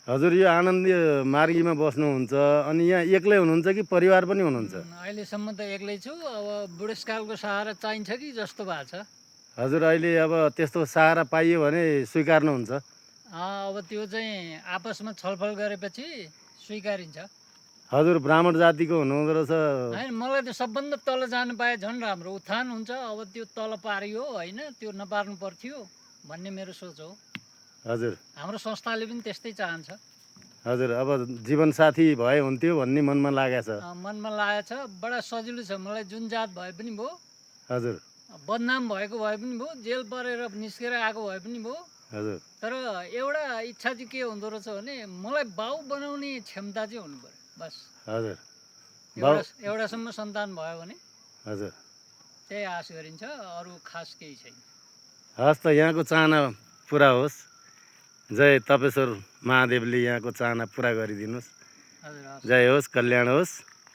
हजुर यो आनन्द मार्गीमा बस्नुहुन्छ अनि यहाँ एक्लै हुनुहुन्छ कि परिवार पनि हुनुहुन्छ? अहिलेसम्म त एक्लै छु। अब बुढेसकालको सहारा चाहिन्छ कि जस्तो भएको छ। हजुर अहिले अब त्यस्तो सहारा पाइयो भने स्वीकार्नुहुन्छ? अब त्यो चाहिँ आपसमा छलफल गरेपछि स्वीकारिन्छ। हजुर ब्राह्मण जातिको हुनुहुँदो रहेछ। होइन, मलाई त सबभन्दा तल जानु पाए झन् राम्रो, उत्थान हुन्छ। अब त्यो तल पारियो होइन, त्यो नपार्नु पर्थ्यो भन्ने मेरो सोच हो। हजुर हाम्रो संस्थाले पनि त्यस्तै चाहन्छ। हजुर अब जीवनसाथी भए हुन्थ्यो भन्ने मनमा लागेको छ। मनमा लागेको छ, बडा सजिलो छ मलाई। जुन जात भए पनि भयो, हजुर बदनाम भएको भए पनि भयो, जेल परेर निस्केर आएको भए पनि भयो। हजुर तर एउटा इच्छा चाहिँ के हुँदो रहेछ भने मलाई बाउ बनाउने क्षमता चाहिँ हुनु पर्यो, बस। हजुर एउटासम्म सन्तान भयो भने हजुर त्यही आश गरिन्छ, अरू खास केही छैन। हस् त यहाँको चाहना पुरा होस्। जय तपेश्वर महादेवले यहाँको चाहना पुरा गरिदिनुहोस्। हजुर, हस्। जय होस्, कल्याण होस्।